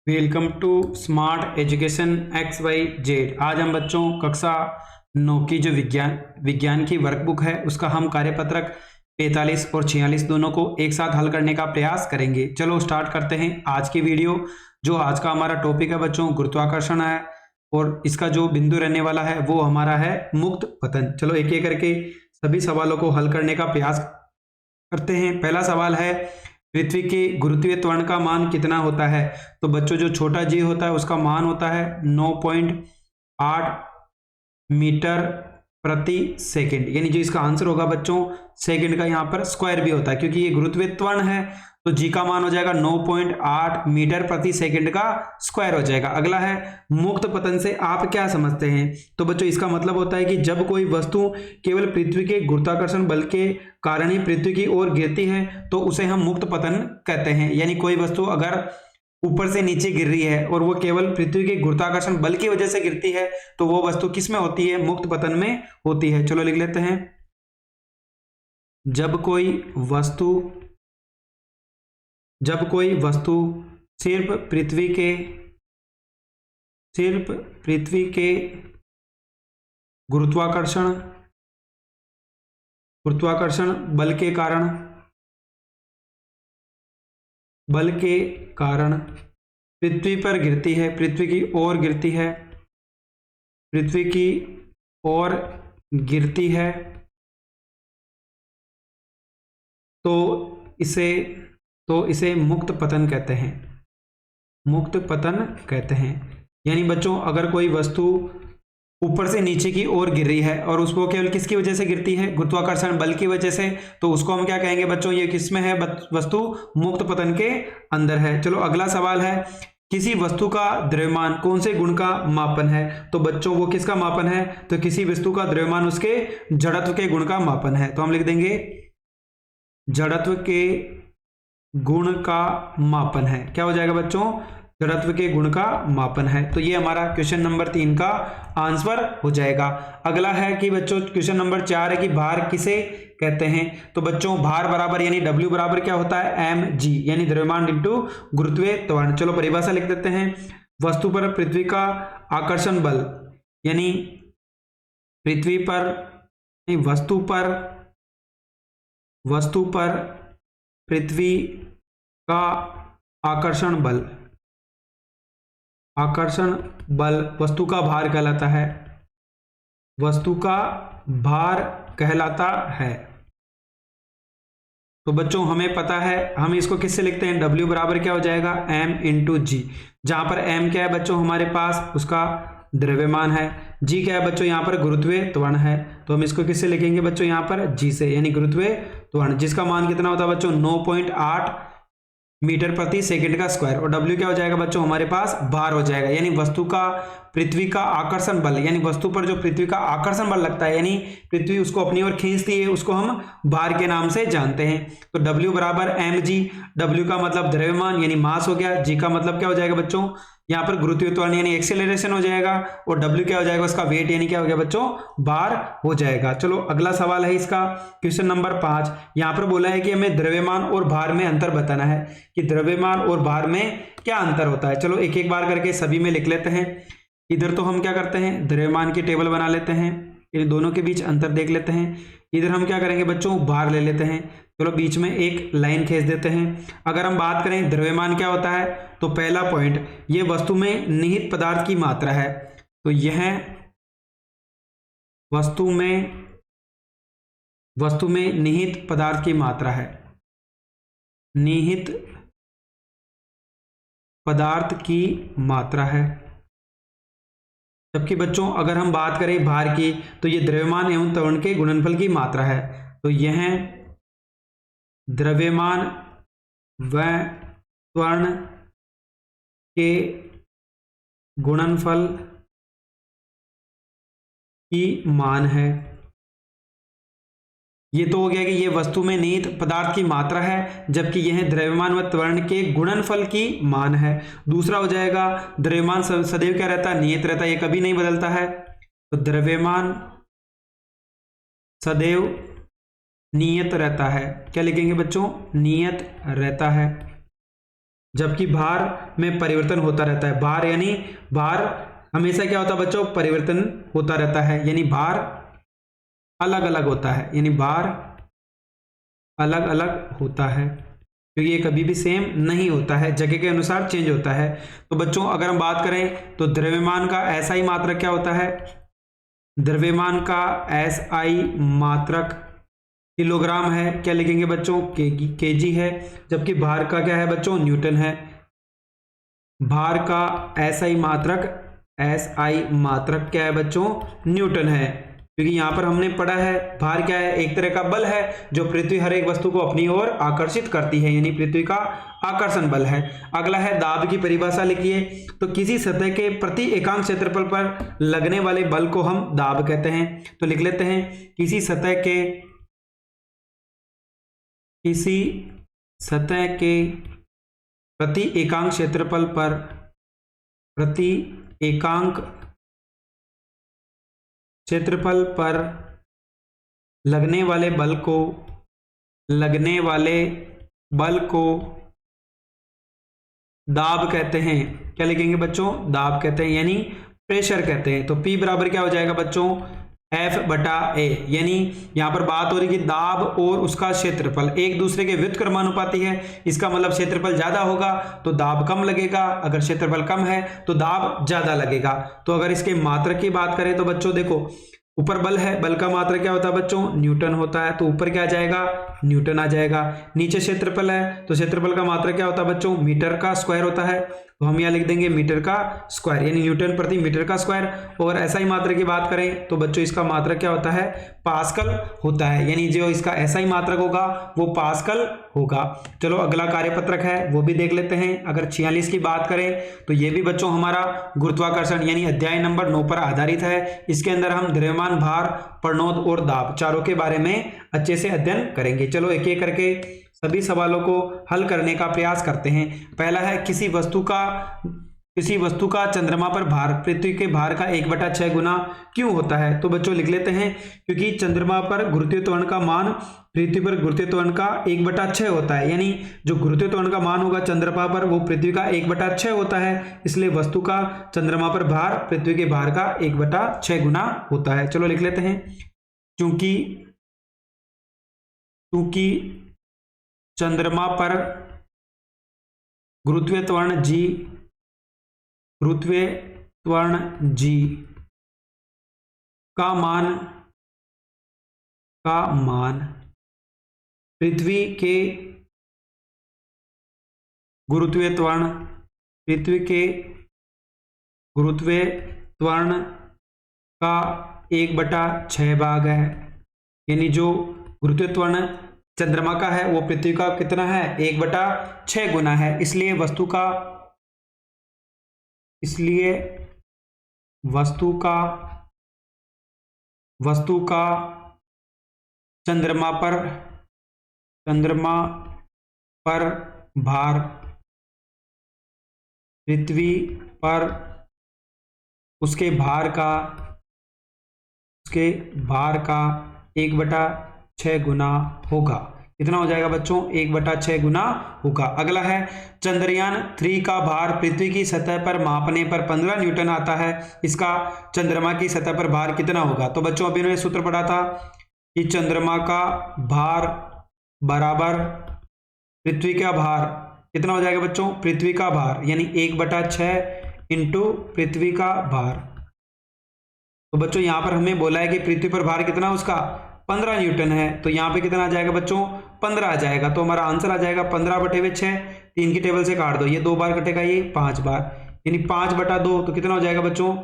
Welcome to smart education X Y Z. आज हम बच्चों कक्षा 9 की जो विज्ञान की वर्कबुक है उसका हम कार्यपत्रक 45 और 46 दोनों को एक साथ हल करने का प्रयास करेंगे। चलो स्टार्ट करते हैं आज की वीडियो। जो आज का हमारा टॉपिक है बच्चों गुरुत्वाकर्षण है और इसका जो बिंदु रहने वाला है वो हमारा है मुक्त पतन। चलो एक एक करके सभी सवालों को हल करने का प्रयास करते हैं। पहला सवाल है पृथ्वी के गुरुत्वीय त्वरण का मान कितना होता है। तो बच्चों जो छोटा जी होता है उसका मान होता है 9.8 मीटर प्रति सेकंड, यानी जो इसका आंसर होगा बच्चों सेकंड का यहाँ पर स्क्वायर भी होता है क्योंकि ये गुरुत्वीय त्वरण है। तो जी का मान हो जाएगा 9.8 मीटर प्रति सेकंड का स्क्वायर हो जाएगा। अगला है मुक्त पतन से आप क्या समझते हैं। तो बच्चों इसका मतलब होता है कि जब कोई वस्तु केवल पृथ्वी के गुरुत्वाकर्षण बल के कारण ही पृथ्वी की ओर गिरती है तो उसे हम मुक्त पतन कहते हैं। यानी कोई वस्तु अगर ऊपर से नीचे गिर रही है और वो केवल पृथ्वी के गुरुत्वाकर्षण बल की वजह से गिरती है तो वो वस्तु किस में होती है, मुक्त पतन में होती है। चलो लिख लेते हैं, जब कोई वस्तु सिर्फ पृथ्वी के गुरुत्वाकर्षण बल के कारण पृथ्वी पर गिरती है, पृथ्वी की ओर गिरती है तो इसे मुक्त पतन कहते हैं। यानी बच्चों अगर कोई वस्तु ऊपर से नीचे की ओर गिर रही है और उसको केवल किसकी वजह से गिरती है, गुरुत्वाकर्षण बल की वजह से, तो उसको हम क्या कहेंगे बच्चों, ये किसमें है, वस्तु मुक्त पतन के अंदर है। चलो अगला सवाल है किसी वस्तु का द्रव्यमान कौन से गुण का मापन है। तो बच्चों वो किसका मापन है, तो किसी वस्तु का द्रव्यमान उसके जड़त्व के गुण का मापन है। तो हम लिख देंगे जड़त्व के गुण का मापन है। क्या हो जाएगा बच्चों, जड़त्व के गुण का मापन है। तो ये हमारा क्वेश्चन नंबर 3 का आंसर हो जाएगा। अगला है कि बच्चों क्वेश्चन नंबर 4 है कि भार किसे कहते हैं। तो बच्चों भार बराबर यानी W बराबर क्या होता है, mg, यानी द्रव्यमान इंटू गुरुत्वीय त्वरण। चलो परिभाषा लिख देते हैं, वस्तु पर पृथ्वी का आकर्षण बल यानी वस्तु पर पृथ्वी का आकर्षण बल वस्तु का भार कहलाता है। तो बच्चों हमें पता है, हम इसको किससे लिखते हैं, W बराबर क्या हो जाएगा m इंटू जी, जहां पर m क्या है बच्चों हमारे पास उसका द्रव्यमान है, g क्या है बच्चों यहाँ पर गुरुत्वीय त्वरण है। तो हम इसको किससे लिखेंगे बच्चों, यहाँ पर g से, यानी गुरुत्वीय त्वरण जिसका मान कितना होता है बच्चों 9.8 मीटर प्रति सेकंड का स्क्वायर, और W क्या हो जाएगा बच्चों हमारे पास भार हो जाएगा, यानी वस्तु का पृथ्वी का आकर्षण बल, यानी वस्तु पर जो पृथ्वी का आकर्षण बल लगता है यानी पृथ्वी उसको अपनी ओर खींचती है उसको हम भार के नाम से जानते हैं। तो W बराबर mg, W का मतलब द्रव्यमान यानी मास हो गया, G का मतलब क्या हो जाएगा बच्चों यहाँ पर गुरुत्वीय त्वरण यानी एक्सेलरेशन हो जाएगा, और W क्या हो जाएगा उसका वेट यानी क्या हो गया बच्चों भार हो जाएगा। चलो अगला सवाल है इसका क्वेश्चन नंबर 5। यहाँ पर बोला है कि हमें द्रव्यमान और भार में अंतर बताना है कि द्रव्यमान और भार में क्या अंतर होता है। चलो एक एक बार करके सभी में लिख लेते हैं। इधर तो हम क्या करते हैं द्रव्यमान की टेबल बना लेते हैं, इन दोनों के बीच अंतर देख लेते हैं। इधर हम क्या करेंगे बच्चों भार ले लेते हैं, चलो बीच में एक लाइन खींच देते हैं। अगर हम बात करें द्रव्यमान क्या होता है, तो पहला पॉइंट ये वस्तु में निहित पदार्थ की मात्रा है। तो यह वस्तु में निहित पदार्थ की मात्रा है, निहित पदार्थ की मात्रा है। जबकि बच्चों अगर हम बात करें भार की तो ये द्रव्यमान एवं त्वरण के गुणनफल की मात्रा है। तो यह द्रव्यमान व त्वरण के गुणनफल की मान है। ये तो हो गया कि ये वस्तु में निहित पदार्थ की मात्रा है, जबकि यह द्रव्यमान व त्वरण के गुणनफल की मान है। दूसरा हो जाएगा द्रव्यमान सदैव क्या रहता है, नियत रहता है, ये कभी नहीं बदलता है। तो द्रव्यमान सदैव नियत रहता है, क्या लिखेंगे बच्चों, नियत रहता है। जबकि भार में परिवर्तन होता रहता है। भार यानी भार हमेशा क्या होता है बच्चों, परिवर्तन होता रहता है, यानी भार अलग अलग होता है, यानी भार अलग अलग होता है, क्योंकि ये कभी भी सेम नहीं होता है, जगह के अनुसार चेंज होता है। तो बच्चों अगर हम बात करें तो द्रव्यमान का SI मात्रक क्या होता है, द्रव्यमान का SI मात्रक किलोग्राम है, क्या लिखेंगे बच्चों, केजी है। जबकि भार का क्या है बच्चों, न्यूटन है। भार का SI मात्रक क्या है बच्चों, न्यूटन है। क्योंकि यहां पर हमने पढ़ा है भार क्या है, एक तरह का बल है जो पृथ्वी हर एक वस्तु को अपनी ओर आकर्षित करती है, यानी पृथ्वी का आकर्षण बल है। अगला है दाब की परिभाषा लिखिए। तो किसी सतह के प्रति एकांक क्षेत्रफल पर लगने वाले बल को हम दाब कहते हैं। तो लिख लेते हैं, किसी सतह के प्रति एकांक क्षेत्रफल पर लगने वाले बल को दाब कहते हैं। क्या लिखेंगे बच्चों, दाब कहते हैं, यानी प्रेशर कहते हैं। तो P बराबर क्या हो जाएगा बच्चों, F/A, यानी यहां पर बात हो रही है कि दाब और उसका क्षेत्रफल एक दूसरे के व्युत्क्रमानुपाती है। इसका मतलब क्षेत्रफल ज्यादा होगा तो दाब कम लगेगा, अगर क्षेत्रफल कम है तो दाब ज्यादा लगेगा। तो अगर इसके मात्रक की बात करें तो बच्चों देखो, ऊपर बल है, बल का मात्रक क्या होता है बच्चों, न्यूटन होता है, तो ऊपर क्या आ जाएगा, न्यूटन आ जाएगा। नीचे क्षेत्रफल है तो क्षेत्रफल का मात्रक क्या होता है बच्चों, मीटर का स्क्वायर होता है, तो हम यहाँ लिख देंगे मीटर का स्क्वायर, यानी न्यूटन प्रति मीटर का स्क्वायर। और SI मात्रक की बात करें तो बच्चों इसका मात्रक क्या होता है, पास्कल होता है, यानी जो इसका SI मात्रक होगा वो पास्कल होगा। चलो अगला कार्यपत्रक है वो भी देख लेते हैं। अगर 46 की बात करें तो ये भी बच्चों हमारा गुरुत्वाकर्षण यानी अध्याय नंबर 9 पर आधारित है। इसके अंदर हम द्रव्यमान, भार, प्रणोद और दाब चारों के बारे में अच्छे से अध्ययन करेंगे। चलो एक एक करके सभी सवालों को हल करने का प्रयास करते हैं। पहला है, किसी वस्तु का चंद्रमा पर भार पृथ्वी के भार का 1/6 गुना क्यों होता है। तो बच्चों लिख लेते हैं, क्योंकि चंद्रमा पर गुरुत्वीय त्वरण का मान पृथ्वी पर गुरुत्वीय त्वरण का 1/6 होता है, यानी जो गुरुत्वीय त्वरण का मान होगा चंद्रमा पर वो पृथ्वी का 1/6 होता है, इसलिए वस्तु का चंद्रमा पर भार पृथ्वी के भार का 1/6 गुना होता है। चलो लिख लेते हैं, चूंकि चंद्रमा पर गुरुत्वीय त्वरण g का मान पृथ्वी के गुरुत्वीय त्वरण का 1/6 भाग है, यानी जो गुरुत्वीय त्वरण चंद्रमा का है वो पृथ्वी का कितना है, 1/6 गुना है। इसलिए वस्तु का चंद्रमा पर भार पृथ्वी पर उसके भार का 1/6 गुना होगा। कितना हो जाएगा बच्चों, 1/6 गुना होगा। अगला है, चंद्रयान 3 का भार पृथ्वी की सतह पर मापने पर 15 न्यूटन आता है, इसका चंद्रमा की सतह पर भार कितना होगा। तो बच्चों अभी इन्होंने सूत्र पढ़ा था कि चंद्रमा का भार बराबर पृथ्वी का भार कितना हो जाएगा बच्चों, पृथ्वी का भार यानी 1/6 इंटू पृथ्वी का भार। तो बच्चों यहां पर हमें बोला है कि पृथ्वी पर भार कितना उसका 15 न्यूटन है, तो यहाँ पे कितना आ जाएगा बच्चों, 15 आ जाएगा। तो हमारा आंसर आ जाएगा 15/6, 3 की टेबल से काट दो, ये 2 बार कटेगा, ये 5 बार, यानी 5/2, तो कितना हो जाएगा बच्चों,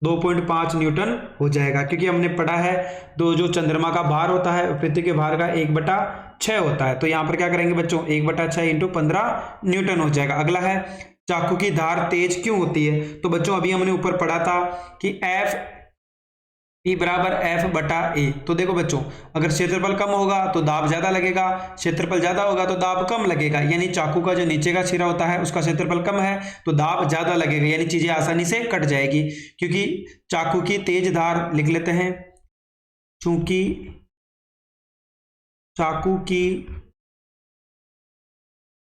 2.5 न्यूटन हो जाएगा। क्योंकि हमने पढ़ा है जो चंद्रमा का भार होता है पृथ्वी के भार का 1/6 होता है, तो यहाँ पर क्या करेंगे बच्चों, 1/6 इंटू 15 न्यूटन हो जाएगा। अगला है, चाकू की धार तेज क्यों होती है। तो बच्चों अभी हमने ऊपर पढ़ा था कि P बराबर F/A। तो देखो बच्चों, अगर क्षेत्रफल कम होगा तो दाब ज्यादा लगेगा, क्षेत्रफल ज्यादा होगा तो दाब कम लगेगा, यानी चाकू का जो नीचे का सिरा होता है उसका क्षेत्रफल कम है तो दाब ज्यादा लगेगा, यानी चीजें आसानी से कट जाएगी। क्योंकि चाकू की तेज धार लिख लेते हैं, चूंकि चाकू की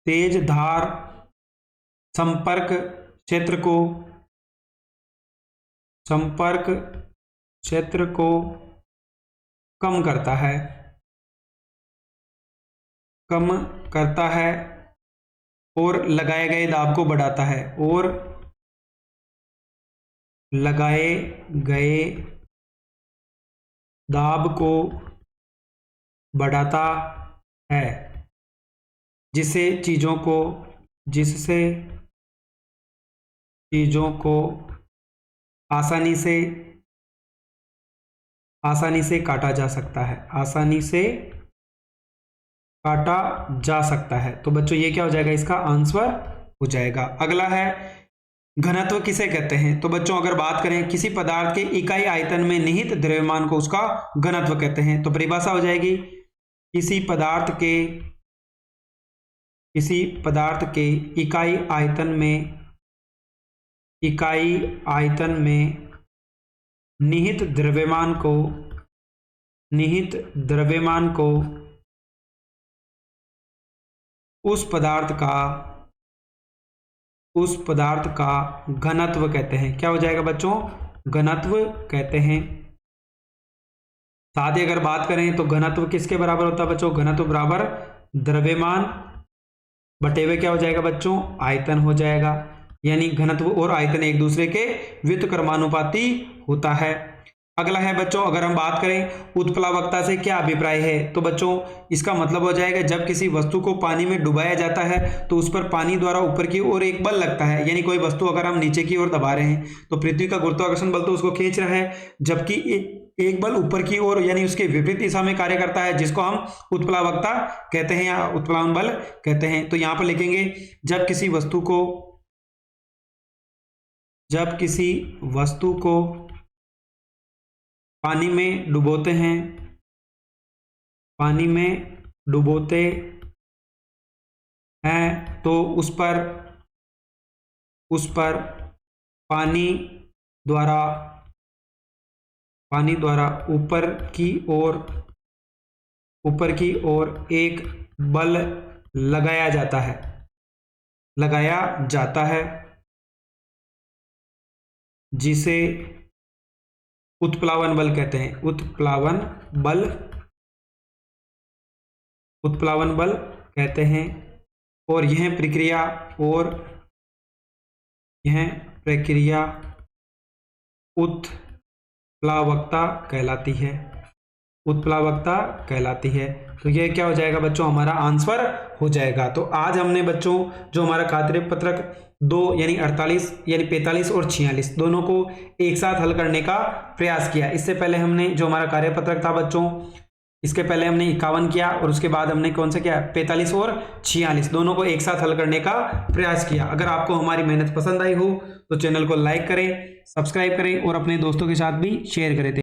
तेज धार संपर्क क्षेत्र को कम करता है और लगाए गए दाब को बढ़ाता है जिससे चीजों को आसानी से काटा जा सकता है। तो बच्चों ये क्या हो जाएगा, इसका आंसर हो जाएगा। अगला है घनत्व किसे कहते हैं। तो बच्चों अगर बात करें किसी पदार्थ के इकाई आयतन में निहित द्रव्यमान को उसका घनत्व कहते हैं। तो परिभाषा हो जाएगी किसी पदार्थ के इकाई आयतन में निहित द्रव्यमान को उस पदार्थ का घनत्व कहते हैं। क्या हो जाएगा बच्चों, घनत्व कहते हैं। साथ ही अगर बात करें तो घनत्व किसके बराबर होता है बच्चों, घनत्व बराबर द्रव्यमान बटे हुए क्या हो जाएगा बच्चों, आयतन हो जाएगा। यानी घनत्व और आयतन एक दूसरे के व्युत्क्रमानुपाती होता है। अगला है बच्चों अगर हम बात करें उत्प्लावकता से क्या अभिप्राय है। तो बच्चों इसका मतलब हो जाएगा जब किसी वस्तु को पानी में डुबाया जाता है तो उस पर पानी द्वारा ऊपर की ओर एक बल लगता है। यानी कोई वस्तु अगर हम नीचे की ओर दबा रहे हैं तो पृथ्वी का गुरुत्वाकर्षण बल तो उसको खींच रहा है, जबकि एक बल ऊपर की ओर यानी उसके विपरीत दिशा में कार्य करता है, जिसको हम उत्प्लावकता कहते हैं या उत्प्लावन बल कहते हैं। तो यहां पर लिखेंगे जब किसी वस्तु को पानी में डुबोते हैं तो उस पर पानी द्वारा ऊपर की ओर एक बल लगाया जाता है जिसे उत्प्लावन बल कहते हैं। उत्प्लावन बल कहते हैं। और यह प्रक्रिया उत्प्लावकता कहलाती है। तो यह क्या हो जाएगा बच्चों, हमारा आंसर हो जाएगा। तो आज हमने बच्चों जो हमारा कार्य पत्रक 2 यानी 48 यानी 45 और 46 दोनों को एक साथ हल करने का प्रयास किया। इससे पहले हमने जो हमारा कार्यपत्रक था बच्चों, इसके पहले हमने 51 किया और उसके बाद हमने कौन सा किया, 45 और 46 दोनों को एक साथ हल करने का प्रयास किया। अगर आपको हमारी मेहनत पसंद आई हो तो चैनल को लाइक करें, सब्सक्राइब करें और अपने दोस्तों के साथ भी शेयर करें।